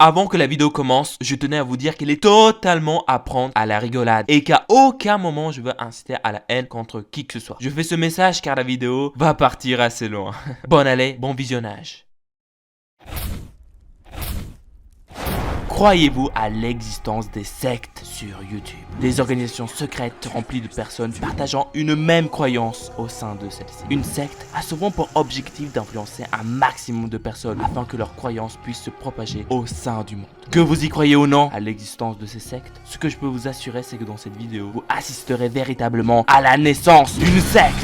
Avant que la vidéo commence, je tenais à vous dire qu'elle est totalement à prendre à la rigolade et qu'à aucun moment je veux inciter à la haine contre qui que ce soit. Je fais ce message car la vidéo va partir assez loin. Bonne allée, bon visionnage. Croyez-vous à l'existence des sectes sur YouTube? Des organisations secrètes remplies de personnes partageant une même croyance au sein de celle-ci. Une secte a souvent pour objectif d'influencer un maximum de personnes afin que leurs croyances puissent se propager au sein du monde. Que vous y croyez ou non à l'existence de ces sectes, ce que je peux vous assurer c'est que dans cette vidéo, vous assisterez véritablement à la naissance d'une secte.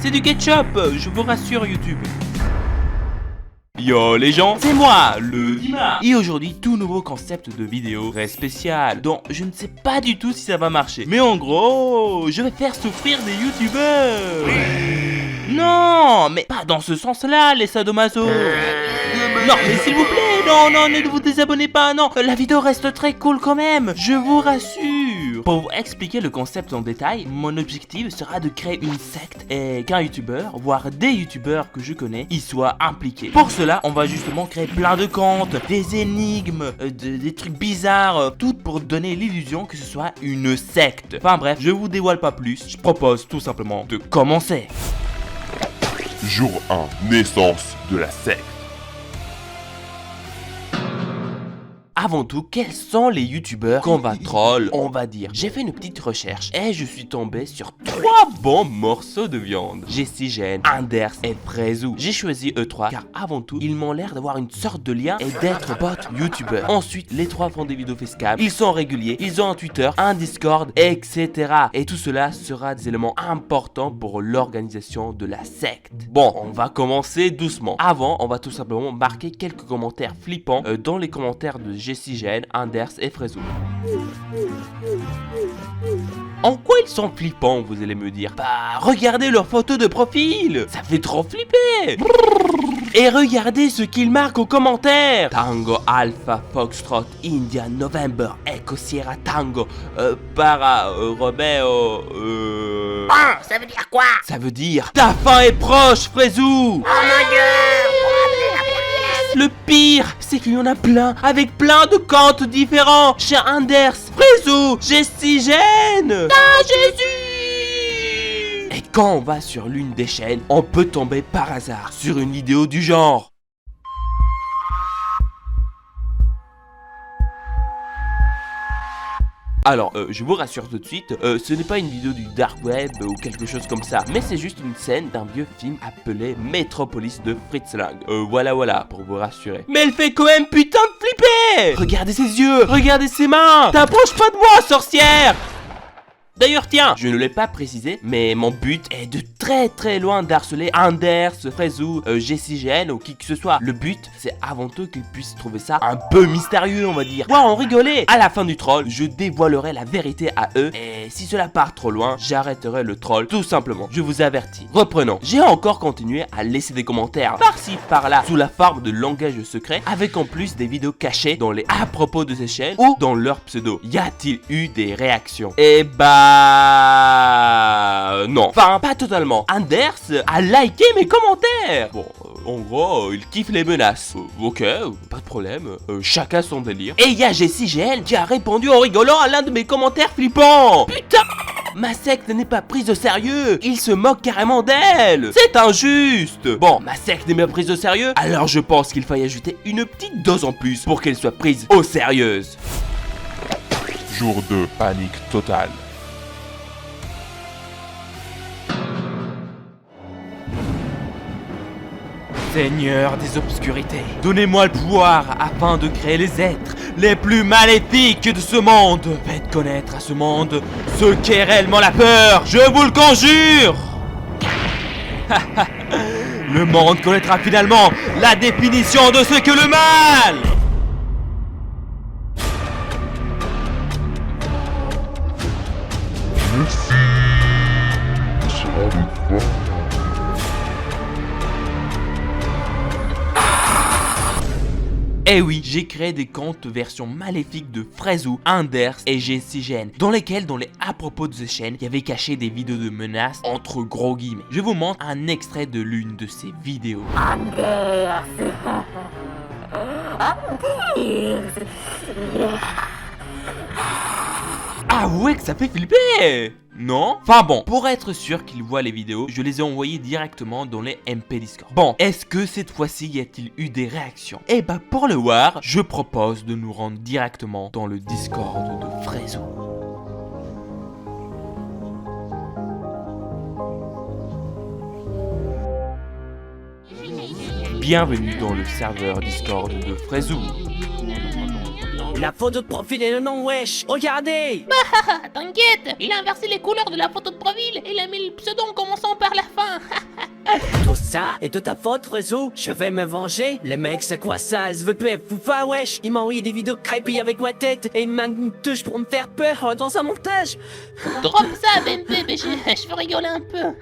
C'est du ketchup, je vous rassure YouTube. Yo les gens, c'est moi, le Dima. Et aujourd'hui, tout nouveau concept de vidéo très spécial, dont je ne sais pas du tout si ça va marcher. Mais en gros, je vais faire souffrir des youtubeurs. Non, mais pas dans ce sens-là, les sadomaso. Non, mais s'il vous plaît, non, ne vous désabonnez pas, non. La vidéo reste très cool quand même, je vous rassure. Pour vous expliquer le concept en détail, mon objectif sera de créer une secte et qu'un youtubeur, voire des youtubeurs que je connais, y soient impliqués. Pour cela, on va justement créer plein de comptes, des énigmes, des trucs bizarres, tout pour donner l'illusion que ce soit une secte. Enfin bref, je vous dévoile pas plus, je propose tout simplement de commencer. Jour 1, naissance de la secte. Avant tout, quels sont les youtubeurs qu'on va troll, on va dire? J'ai fait une petite recherche et je suis tombé sur 3 bons morceaux de viande. Jessigène, Anders et Frezou. J'ai choisi eux 3 car avant tout, ils m'ont l'air d'avoir une sorte de lien et d'être bots youtubeurs. Ensuite, les 3 font des vidéos facecables, ils sont réguliers, ils ont un Twitter, un Discord, etc. Et tout cela sera des éléments importants pour l'organisation de la secte. Bon, on va commencer doucement. Avant, on va tout simplement marquer quelques commentaires flippants dans les commentaires de Jessigène, Anders et Frezou. En quoi ils sont flippants, vous allez me dire? Bah, regardez leur photo de profil, ça fait trop flipper. Et regardez ce qu'ils marquent aux commentaires. Tango Alpha Foxtrot India November Echo Sierra Tango Para Romeo Ça veut dire quoi? Ça veut dire ta fin est proche, Frezou. Oh mon dieu! Le pire, c'est qu'il y en a plein, avec plein de comptes différents. Chez Anders, Frezou, Jessigène. Ah, Jésus! Et quand on va sur l'une des chaînes, on peut tomber par hasard sur une vidéo du genre. Alors, je vous rassure tout de suite, ce n'est pas une vidéo du dark web ou quelque chose comme ça, mais c'est juste une scène d'un vieux film appelé Metropolis de Fritz Lang. Voilà, pour vous rassurer. Mais elle fait quand même putain de flipper! Regardez ses yeux, regardez ses mains! T'approches pas de moi, sorcière! D'ailleurs, tiens, je ne l'ai pas précisé, mais mon but est de très loin d'harceler Anders, Frezou, Jessigène ou qui que ce soit. Le but, c'est avant tout qu'ils puissent trouver ça un peu mystérieux, on va dire. Voire en rigoler. À la fin du troll, je dévoilerai la vérité à eux. Et si cela part trop loin, j'arrêterai le troll, tout simplement. Je vous avertis. Reprenons. J'ai encore continué à laisser des commentaires par-ci, par-là, sous la forme de langage secret, avec en plus des vidéos cachées dans les à propos de ces chaînes ou dans leur pseudo. Y a-t-il eu des réactions? Eh bah... non. Enfin, pas totalement. Anders a liké mes commentaires. Bon, en gros, il kiffe les menaces. Ok, pas de problème. Chacun son délire. Et il y a Jessigène qui a répondu en rigolant à l'un de mes commentaires flippants. Putain! Ma secte n'est pas prise au sérieux. Il se moque carrément d'elle. C'est injuste. Bon, ma secte n'est pas prise au sérieux. Alors je pense qu'il faille ajouter une petite dose en plus pour qu'elle soit prise au sérieux. Jour 2, panique totale. Seigneur des obscurités, donnez-moi le pouvoir afin de créer les êtres les plus maléfiques de ce monde. Faites connaître à ce monde ce qu'est réellement la peur, je vous le conjure. Le monde connaîtra finalement la définition de ce que le mal. Eh oui, j'ai créé des comptes version maléfique de Frezou, Anders et GSCGN, dans lesquels, à propos de ces chaînes, il y avait caché des vidéos de menaces entre gros guillemets. Je vous montre un extrait de l'une de ces vidéos. Ah ouais, que ça fait flipper! Non? Enfin bon, pour être sûr qu'ils voient les vidéos, je les ai envoyées directement dans les MP Discord. Bon, est-ce que cette fois-ci y a-t-il eu des réactions? Eh bah pour le voir, je propose de nous rendre directement dans le Discord de Frezou. Bienvenue dans le serveur Discord de Frezou. La photo de profil et le nom, wesh. Regardez. Ah, t'inquiète, il a inversé les couleurs de la photo de profil et il a mis le pseudo en commençant par la fin. Tout ça est de ta faute, réseau. Je vais me venger. Les mecs, c'est quoi ça? Je veux plus être foufa, wesh. Ils m'ont envoyé des vidéos creepy avec ma tête et une main une touche pour me faire peur dans un montage. Drop ça, BMP, mais je veux rigoler un peu.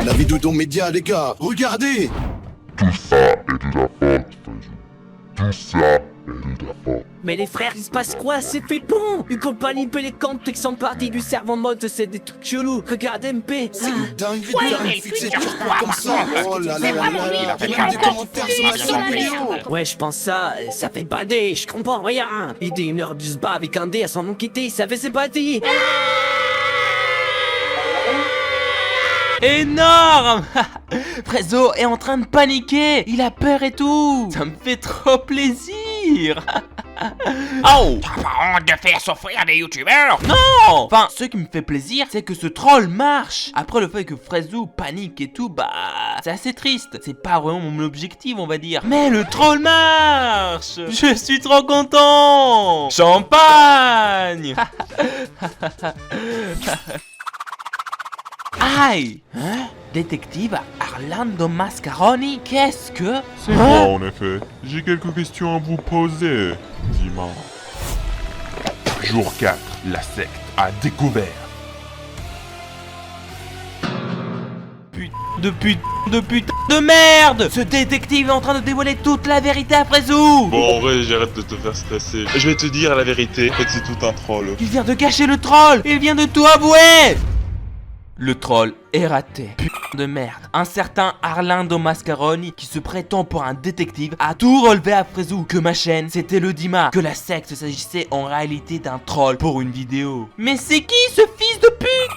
La vidéo dans média, les gars, regardez. Tout ça est de la faute, Frezou. Tout ça est de la faute. Mais les frères, il se passe quoi? C'est fait bon. Une compagnie peut les comptes qui sont partis du serveur mode, c'est des trucs chelous. Regarde MP. C'est une dinguerie Ouais, de mais faire fixer putain, sur toi comme ça. Oh là là c'est là vraiment là lui, là. il Il a y a des encore commentaires tué sur ma sur la chaîne merde. vidéo. Ouais, je pense ça fait bader, je comprends rien. Il dit une heure du spa avec un dé à son nom quitté, ça fait ses parties. Énorme! Frezou est en train de paniquer. Il a peur et tout. Ça me fait trop plaisir. Oh! T'as pas honte de faire souffrir des youtubeurs? Non! Enfin, ce qui me fait plaisir, c'est que ce troll marche. Après le fait que Frezou panique et tout, bah, c'est assez triste. C'est pas vraiment mon objectif, on va dire. Mais le troll marche! Je suis trop content! Champagne! Aïe! Hein? Détective Orlando Mascaroni, qu'est-ce que... C'est moi en effet. J'ai quelques questions à vous poser. Dis-moi. Jour 4, la secte a découvert. Putain de merde! Ce détective est en train de dévoiler toute la vérité à Frezou! Bon, en vrai, j'arrête de te faire stresser. Je vais te dire la vérité. En fait, c'est tout un troll. Il vient de cacher le troll! Il vient de tout avouer! Le troll est raté. Putain de merde. Un certain Orlando Mascaroni, qui se prétend pour un détective, a tout relevé à Frezou. Que ma chaîne, c'était le Dima. Que la secte s'agissait en réalité d'un troll pour une vidéo. Mais c'est qui ce fils de pute?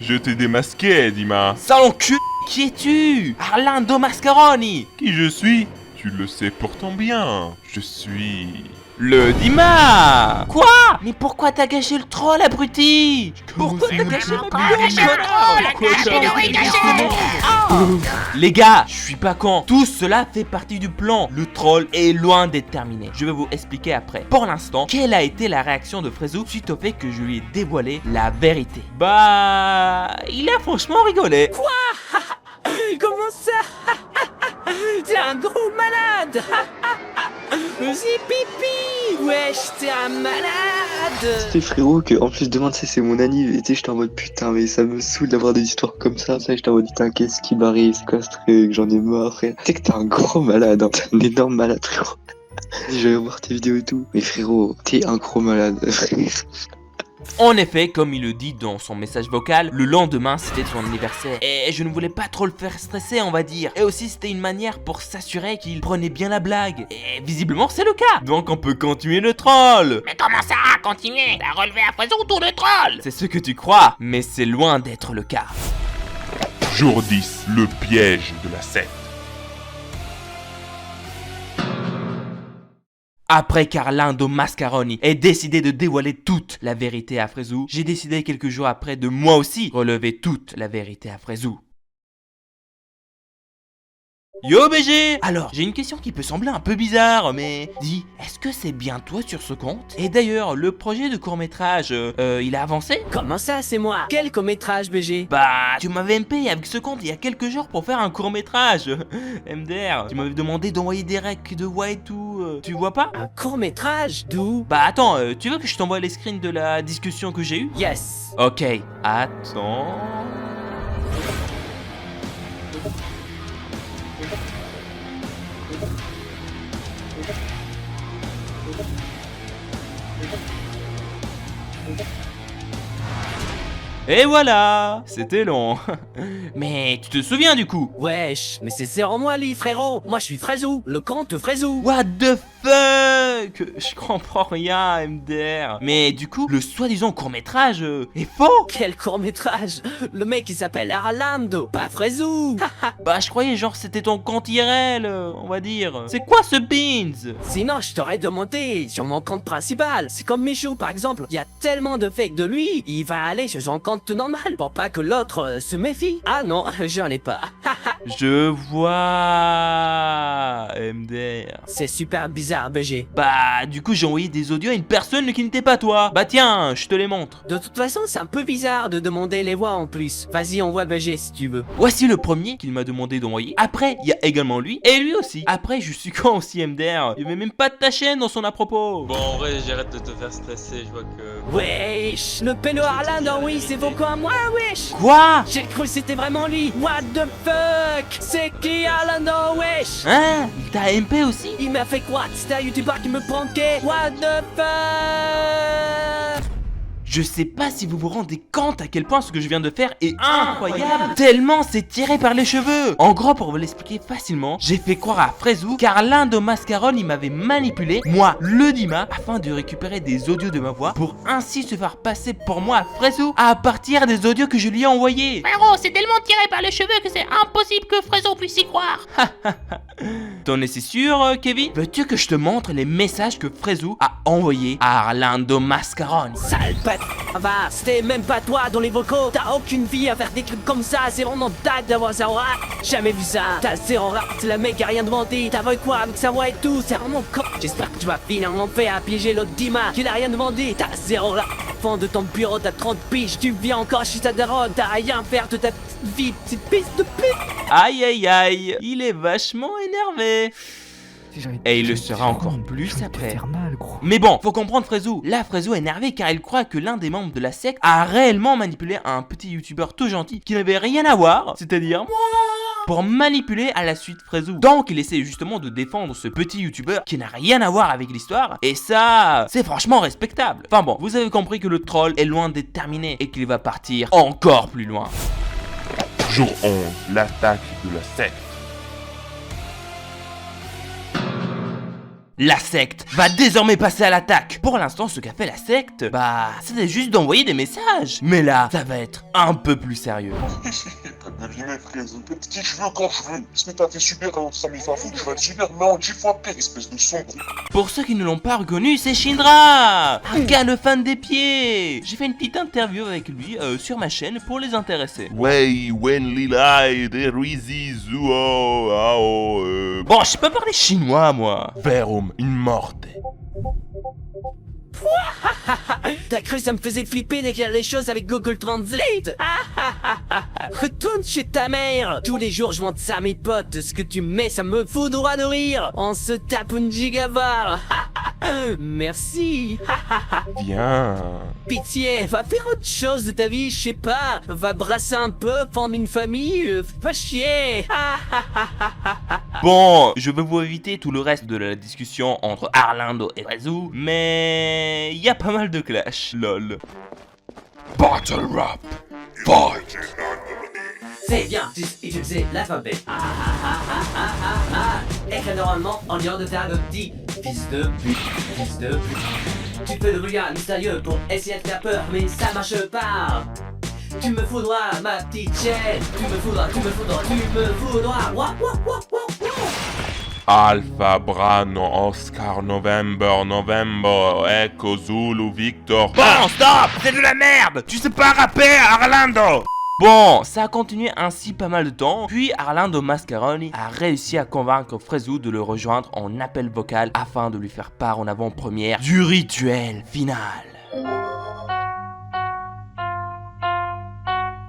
Je t'ai démasqué, Dima. Salon cul! Qui es-tu? Orlando Mascaroni! Qui je suis? Tu le sais pourtant bien. Je suis... Le Dima! Quoi? Mais pourquoi t'as gâché le troll, abruti? Pourquoi t'as gâché le troll? Les gars, je suis pas con. Tout cela fait partie du plan. Le troll est loin d'être terminé. Je vais vous expliquer après. Pour l'instant, quelle a été la réaction de Frezou suite au fait que je lui ai dévoilé la vérité? Bah... il a franchement rigolé. Comment ça? T'es un gros malade. C'est pipi. Wesh, t'es un malade. C'est frérot que en plus demain c'est mon anniv et tu sais j'étais en mode putain mais ça me saoule d'avoir des histoires comme ça j'étais en mode putain qu'est-ce qui m'arrive, c'est quoi ce truc, j'en ai marre frère. Tu sais que t'es un gros malade, hein. T'es un énorme malade frérot. Je vais voir tes vidéos et tout. Mais frérot, t'es un gros malade. En effet, comme il le dit dans son message vocal, le lendemain c'était son anniversaire et je ne voulais pas trop le faire stresser, on va dire. Et aussi c'était une manière pour s'assurer qu'il prenait bien la blague. Et visiblement c'est le cas. Donc on peut continuer le troll. Mais comment ça, continuer? T'as relevé à présent autour de troll? C'est ce que tu crois, mais c'est loin d'être le cas. Jour 10, le piège de la secte. Après qu'Orlando Mascaroni ait décidé de dévoiler toute la vérité à Frezou, j'ai décidé quelques jours après de moi aussi relever toute la vérité à Frezou. Yo BG! Alors, j'ai une question qui peut sembler un peu bizarre, mais... Dis, est-ce que c'est bien toi sur ce compte? Et d'ailleurs, le projet de court-métrage, il a avancé? Comment ça, c'est moi? Quel court-métrage, BG? Bah, tu m'avais MP avec ce compte il y a quelques jours pour faire un court-métrage. MDR, tu m'avais demandé d'envoyer des recs de voix et tout, tu vois pas? Un court-métrage? D'où? Bah attends, tu veux que je t'envoie les screens de la discussion que j'ai eue? Yes. Ok, attends... Et voilà, c'était long. Mais tu te souviens du coup? Wesh, mais c'est zéro moi, lui, frérot. Moi, je suis Fraisou, le comte Fraisou. What the fuck? Je comprends rien, MDR. Mais du coup, le soi-disant court-métrage est faux? Quel court-métrage. Le mec, il s'appelle Arlando, pas Fraisou. Bah, je croyais genre c'était ton compte IRL, on va dire. C'est quoi ce Beans? Sinon, je t'aurais demandé sur mon compte principal. C'est comme Michou, par exemple. Il y a tellement de fakes de lui, il va aller sur son compte normal pour pas que l'autre se méfie. Ah non, j'en ai pas. Je vois, MDR. C'est super bizarre, BG. Bah, du coup, j'ai envoyé des audios à une personne qui n'était pas toi. Bah tiens, je te les montre. De toute façon, c'est un peu bizarre de demander les voix en plus. Vas-y, envoie BG si tu veux. Voici le premier qu'il m'a demandé d'envoyer. Après, il y a également lui et lui aussi. Après, je suis con aussi, MDR. Il met même pas de ta chaîne dans son à propos. Bon, en vrai, j'arrête de te faire stresser, je vois que... Wesh, le pélo Arlando, oui, c'est vos à moi, wesh. Quoi? J'ai cru que c'était vraiment lui. What the fuck? C'est qui Arlando, wesh? Hein? Il t'a MP aussi? Il m'a fait quoi? C'était un youtubeur qui me prankait. What the fuck? Je sais pas si vous vous rendez compte à quel point ce que je viens de faire est incroyable. Tellement c'est tiré par les cheveux. En gros, pour vous l'expliquer facilement, j'ai fait croire à Fraisou qu'Arlando Mascaron il m'avait manipulé, moi le Dima, afin de récupérer des audios de ma voix pour ainsi se faire passer pour moi à Fraisou à partir des audios que je lui ai envoyés. Frérot, c'est tellement tiré par les cheveux que c'est impossible que Fraiso puisse y croire. T'en es si sûr, Kevin? Veux-tu que je te montre les messages que Fraisou a envoyés à Arlando Mascaron? Sale pète. Va, c'était même pas toi dans les vocaux. T'as aucune vie à faire des trucs comme ça. C'est vraiment dingue d'avoir ça. Jamais vu ça. T'as zéro rap. Le mec a rien demandé. T'as vu quoi avec sa voix et tout. C'est vraiment con. J'espère que tu vas finalement faire à piéger l'autre Dima qui n'a rien demandé. T'as zéro rap. Fond de ton bureau, t'as 30 piges. Tu viens encore chez ta daronne. T'as rien à faire de ta petite vie. Petite piste de pute. Aïe aïe aïe. Il est vachement énervé. Et il le sera encore plus après. Mais bon, faut comprendre Fraisou. Là, Fraisou est énervé car il croit que l'un des membres de la secte a réellement manipulé un petit youtubeur tout gentil qui n'avait rien à voir, c'est-à-dire moi, pour manipuler à la suite Fraisou. Donc il essaie justement de défendre ce petit youtubeur qui n'a rien à voir avec l'histoire. Et ça, c'est franchement respectable. Enfin bon, vous avez compris que le troll est loin d'être terminé et qu'il va partir encore plus loin. Jour 11, l'attaque de la secte. La secte va désormais passer à l'attaque. Pour l'instant, ce qu'a fait la secte, bah, c'était juste d'envoyer des messages. Mais là, ça va être un peu plus sérieux. T'as deviné, frère, peut-être qui je veux quand je veux. Ce que t'as fait subir à Sami Fafou, je vais le subir, mais en 10 fois pire, espèce de sombre. Pour ceux qui ne l'ont pas reconnu, c'est Shindra, un gars le fan des pieds. J'ai fait une petite interview avec lui sur ma chaîne pour les intéresser. Wey, wen lilai, de ruizi, zuo, ao, Bon, je sais pas parler chinois, moi. verum in morte. T'as cru que ça me faisait flipper d'écrire les choses avec Google Translate? Retourne chez ta mère. Tous les jours je monte ça à mes potes. Ce que tu mets ça me fout droit de rire. On se tape une gigabar. Merci. Viens. Pitié, va faire autre chose de ta vie, je sais pas. Va brasser un peu, fonder une famille, pas chier. Bon, je vais vous éviter tout le reste de la discussion entre Arlando et Fraisou, mais il y a pas mal de clash, lol. Battle rap. Fight. C'est bien, utiliser l'alphabet. Écrit normalement en lieu de table dit fils de pute, fils de pute. Tu fais le brouillard mystérieux pour essayer de faire peur, mais ça marche pas. Tu me foudroies, ma petite chaîne. Tu me foudroies, tu me foudroies, tu me foudroies. Wouah, wouah, wouah, wouah, wouah. Alpha, Brano, Oscar, November, Echo, Zulu, Victor. Bon, stop, c'est de la merde. Tu sais pas rapper, Arlando. Bon, ça a continué ainsi pas mal de temps, puis Arlando Mascaroni a réussi à convaincre Fraisou de le rejoindre en appel vocal afin de lui faire part en avant-première du rituel final.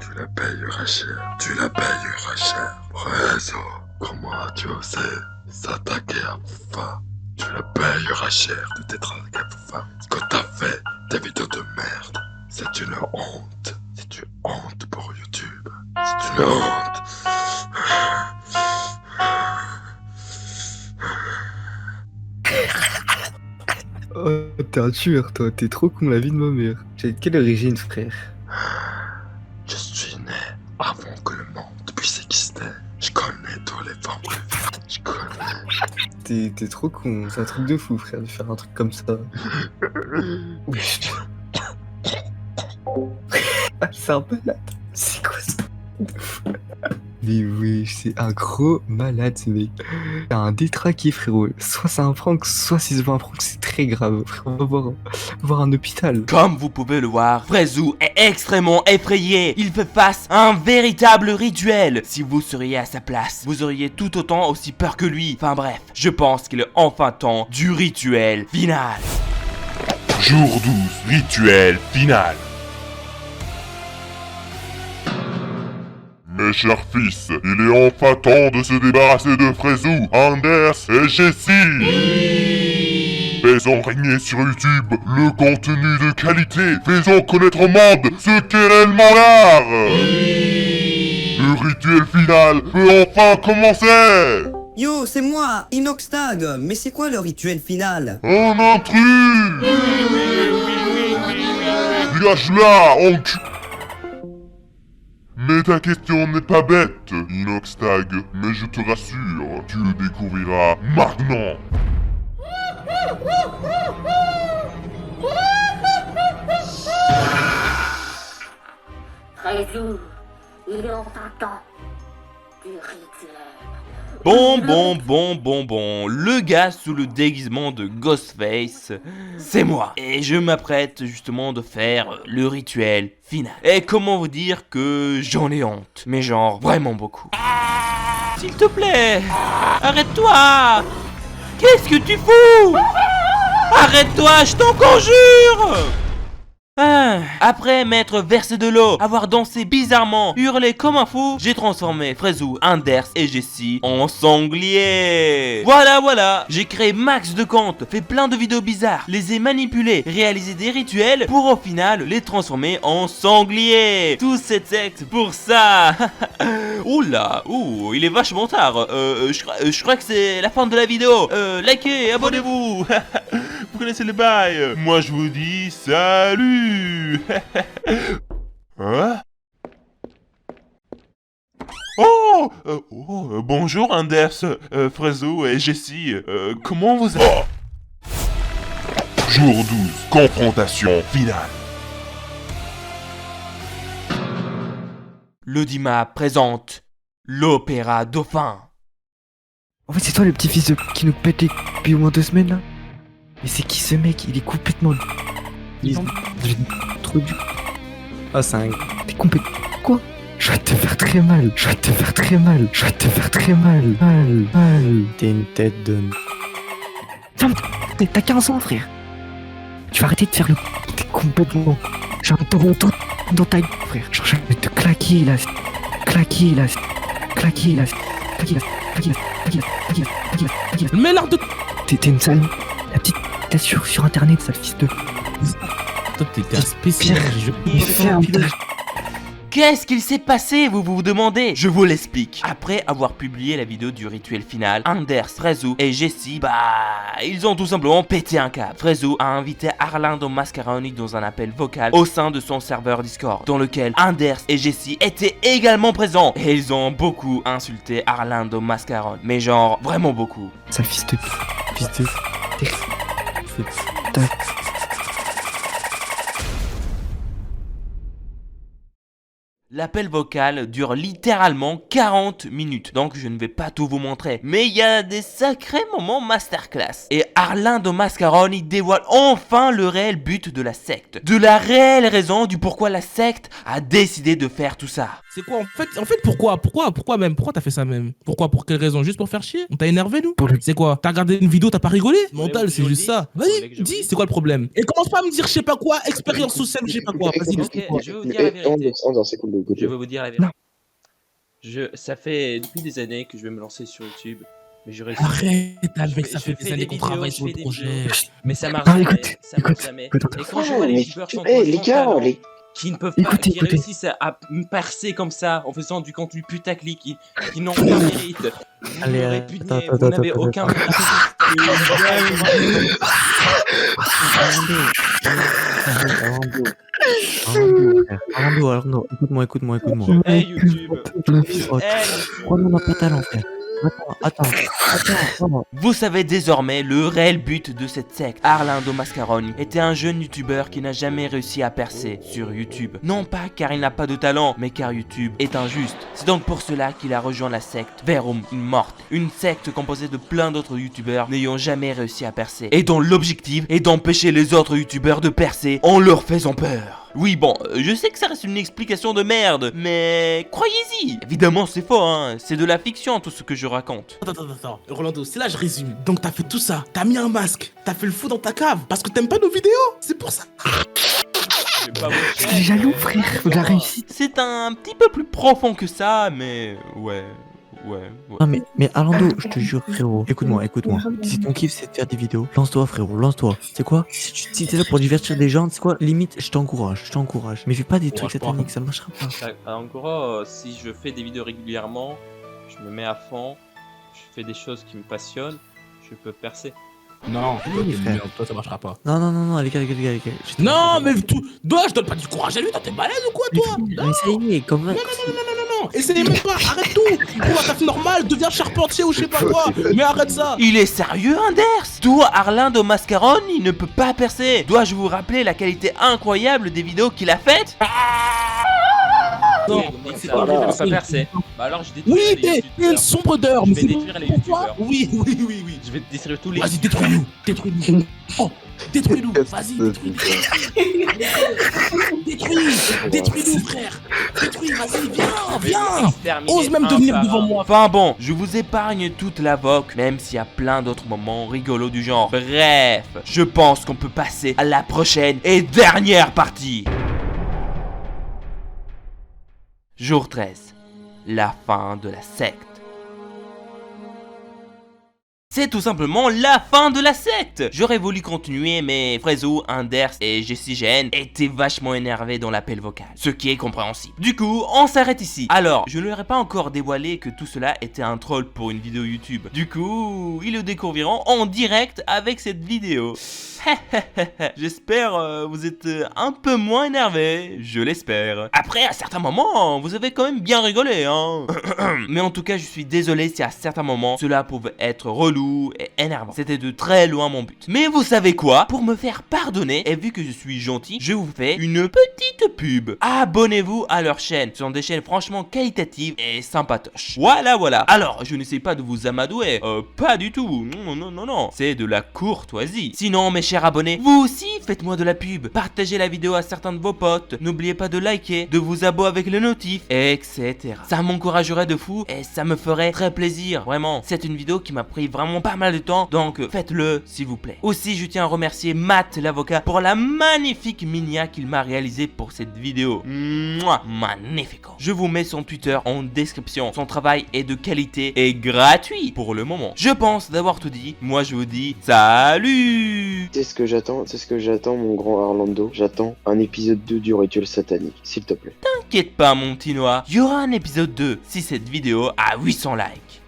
Tu la payeras cher, tu la payeras cher. Réseau, comment tu osé s'attaquer à Foufa? Tu la payeras cher de t'être attaqué à Foufa. Ce que t'as fait, tes vidéos de merde, c'est une honte. C'est une honte pour YouTube. C'est une honte. Oh, t'es un tueur, toi. T'es trop con, la vie de ma mère. J'ai de quelle origine, frère? connais tous les formules. Je connais. T'es trop con, c'est un truc de fou, frère, de faire un truc comme ça. Wesh. Ah, c'est un malade. C'est quoi ça? Mais oui, c'est un gros malade ce mec. T'as un détraqué frérot. Soit c'est un prank, soit si c'est pas un prank, c'est très grave. Frérot, on va voir un hôpital. Comme vous pouvez le voir, Frezou est extrêmement effrayé. Il fait face à un véritable rituel. Si vous seriez à sa place, vous auriez tout autant aussi peur que lui. Enfin bref, je pense qu'il est enfin temps du rituel final. Jour 12, rituel final. Mes chers fils, il est enfin temps de se débarrasser de Frezou, Anders et Jessie. Faisons régner sur YouTube le contenu de qualité. Faisons connaître au monde ce qu'est réellement l'art. Le rituel final peut enfin commencer. Yo, c'est moi, Inoxtag. Mais c'est quoi le rituel final? Un intrus. Dégage-la, Mais ta question n'est pas bête, Inoxtag, mais je te rassure, tu le découvriras maintenant. Frezou, il est enfin temps du rituel. Bon, le gars sous le déguisement de Ghostface, c'est moi. Et je m'apprête justement de faire le rituel final. Et comment vous dire que j'en ai honte, mais genre vraiment beaucoup. S'il te plaît, arrête-toi. Qu'est-ce que tu fous? Arrête-toi, je t'en conjure. Après m'être versé de l'eau, avoir dansé bizarrement, hurlé comme un fou, j'ai transformé Frezou, Anders et Jessie en sangliers. Voilà, j'ai créé max de comptes, fait plein de vidéos bizarres, les ai manipulés, réalisé des rituels pour au final les transformer en sangliers. Tout cet secte pour ça. Oula, il est vachement tard. Je crois que c'est la fin de la vidéo. Likez, abonnez-vous. Vous connaissez le bail. Moi je vous dis salut. Hein? Bonjour Anders, Frezou et Jessie, comment vous allez? Jour 12, confrontation finale. L'Audimat présente l'Opéra Dauphin. En fait, c'est toi le petit fils de qui nous pète depuis au moins 2 semaines là? Mais c'est qui ce mec? Il est complètement... Il est trop du... Ah, c'est un... T'es complètement... Quoi? Je vais te faire très mal. Mal. T'es une tête de... Ferme, t'as 15 ans, frère. Tu vas arrêter de faire le... T'es complètement... J'ai un taureau dans ta gueule, frère. Genre, je vais te claquer, là. Mais l'art de... T'es une sale... La petite... T'es sur internet, sale fils de... Toi, t'es un spécial. Qu'est-ce qu'il s'est passé, vous vous demandez? Je vous l'explique. Après avoir publié la vidéo du rituel final, Anders, Frezou et Jessie, ils ont tout simplement pété un câble. Frezou a invité Arlindo Mascaroni dans un appel vocal au sein de son serveur Discord, dans lequel Anders et Jessie étaient également présents. Et ils ont beaucoup insulté Arlindo Mascaroni, mais genre vraiment beaucoup. Ça fils de... L'appel vocal dure littéralement 40 minutes, donc je ne vais pas tout vous montrer. Mais il y a des sacrés moments masterclass. Et Arlindo Mascaroni dévoile enfin le réel but de la secte. De la réelle raison du pourquoi la secte a décidé de faire tout ça. C'est quoi en fait pourquoi t'as fait ça même? Pour quelle raison? Juste pour faire chier? On t'a énervé nous? C'est quoi? T'as regardé une vidéo, t'as pas rigolé? Mental, c'est juste ça. Vas-y, dis, c'est quoi le problème? Et commence pas à me dire je sais pas quoi, expérience sociale, je sais pas quoi. Vas-y, Je vais vous dire la vérité. Je vais vous dire la vérité. Non. Ça fait depuis des années que je vais me lancer sur YouTube. Mais je réussis. Arrête, Alvec, ça fait des années qu'on travaille sur le projet. Mais ça marche jamais. Et quand je vois les youtubeurs qui ne peuvent pas, qui réussissent à me percer comme ça en faisant du contenu putaclic, qui n'ont aucun mérite. Vous me répugnez, vous n'avez aucun mérite. Arlando, écoute-moi. Hey YouTube. Oh non, on n'a pas de talent, frère. Attends. Vous savez désormais le réel but de cette secte. Arlindo Mascaroni était un jeune youtubeur qui n'a jamais réussi à percer sur YouTube. Non pas car il n'a pas de talent, mais car YouTube est injuste. C'est donc pour cela qu'il a rejoint la secte Verum Immorte. Une secte composée de plein d'autres youtubeurs n'ayant jamais réussi à percer. Et dont l'objectif est d'empêcher les autres youtubeurs de percer en leur faisant peur. Oui bon, je sais que ça reste une explication de merde, mais croyez-y. Évidemment c'est faux hein, c'est de la fiction tout ce que je raconte. Attends, Rolando, c'est là je résume. Donc t'as fait tout ça, t'as mis un masque, t'as fait le fou dans ta cave, parce que t'aimes pas nos vidéos, c'est pour ça. T'es jaloux, frère, de la réussite. C'est un petit peu plus profond que ça, mais ouais. Non mais Arlando, je te jure frérot, écoute-moi. Si ton kiff c'est de faire des vidéos, lance-toi frérot, lance-toi. C'est quoi? Si t'es là pour divertir des gens, c'est quoi? Limite, je t'encourage. Mais fais pas des trucs sataniques, ça marchera pas. En gros, si je fais des vidéos régulièrement, je me mets à fond, je fais des choses qui me passionnent, je peux percer. Non, toi ça marchera pas. Non, les gars. Non, mais toi, je donne pas du courage à lui, t'es malade ou quoi, toi? Mais ça y est, quand même. Non, essayez même pas, arrête tout. Trouve un taf normal, deviens charpentier ou je sais pas quoi, mais arrête ça. Il est sérieux, Anders? Toi, Arlindo Mascaroni, il ne peut pas percer. Dois-je vous rappeler la qualité incroyable des vidéos qu'il a faites? Non, c'est pas vrai, je peux pas percer. Bah alors je détruis les youtubeurs. Oui, t'es une sombre d'heure, mais je vais détruire les youtubeurs. Oui. Je vais détruire tous les. Vas-y, détruis-nous. Oh, détruis-nous, vas-y, détruis-nous. Détruis-nous, frère. Détruis, vas-y, viens. Ose même devenir devant moi. Enfin bon, je vous épargne toute la voque, même s'il y a plein d'autres moments rigolos du genre. Bref, je pense qu'on peut passer à la prochaine et dernière partie. Jour 13. La fin de la secte. C'est tout simplement la fin de la secte. J'aurais voulu continuer, mais Frezo, Anders et Jessigène étaient vachement énervés dans l'appel vocal, ce qui est compréhensible. Du coup, on s'arrête ici. Alors, je ne leur ai pas encore dévoilé que tout cela était un troll pour une vidéo YouTube. Du coup, ils le découvriront en direct avec cette vidéo. J'espère vous êtes un peu moins énervés, je l'espère. Après, à certains moments, vous avez quand même bien rigolé, hein. Mais en tout cas, je suis désolé si à certains moments, cela pouvait être relou et énervant. C'était de très loin mon but. Mais vous savez quoi? Pour me faire pardonner, et vu que je suis gentil, je vous fais une petite pub. Abonnez-vous à leur chaîne. Ce sont des chaînes franchement qualitatives et sympatoches. Voilà. Alors, je n'essaie pas de vous amadouer. Pas du tout. Non. C'est de la courtoisie. Sinon, mes chers abonnés, vous aussi faites-moi de la pub. Partagez la vidéo à certains de vos potes. N'oubliez pas de liker, de vous abonner avec le notif, etc. Ça m'encouragerait de fou et ça me ferait très plaisir. Vraiment, c'est une vidéo qui m'a pris vraiment pas mal de temps, donc faites-le s'il vous plaît. Aussi, je tiens à remercier Matt l'avocat pour la magnifique minia qu'il m'a réalisée pour cette vidéo. Mouah, magnifico. Je vous mets son Twitter en description. Son travail est de qualité et gratuit pour le moment. Je pense d'avoir tout dit. Moi, je vous dis salut. C'est ce que j'attends, mon grand Arlando. J'attends un épisode 2 du rituel satanique, s'il te plaît. T'inquiète pas, mon petit noir. Il y aura un épisode 2 si cette vidéo a 800 likes.